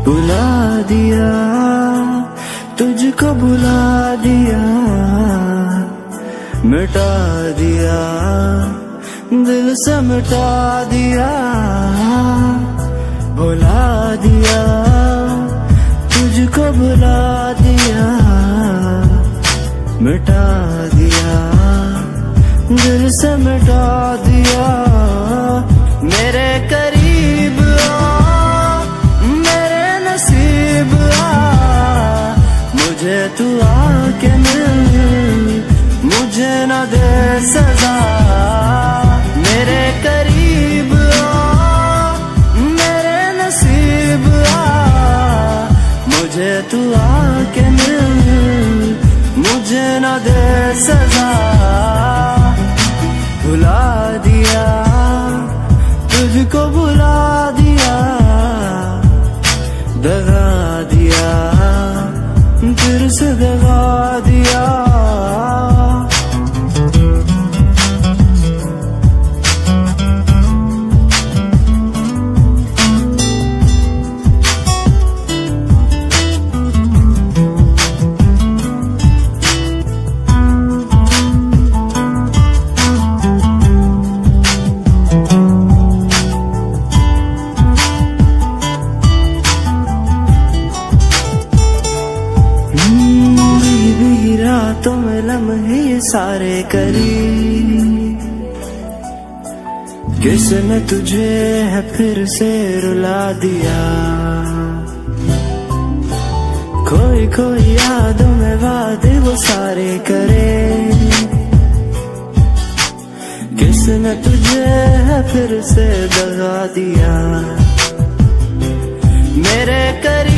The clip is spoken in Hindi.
बुला दिया, तुझको बुला दिया, मिटा दिया, दिल से मिटा दिया, बुला दिया, तुझको बुला दिया, मिटा दिया, दिल से मिटा दिया। मेरे करीब आ, मेरे नसीब आ, मुझे तू आके मिल, मुझे न दे सजा। मेरे करीब आ, मेरे नसीब आ, मुझे तू आके मिल, मुझे न दे सजा। भुला दिया, तुझको बुला दिया, दगा दिया, फिर से दगा दिया। रातों में लम्हे ये सारे करी, किसने तुझे है फिर से रुला दिया। कोई कोई यादों में वादे वो सारे करे, किसने तुझे है फिर से दगा दिया। मेरे करीब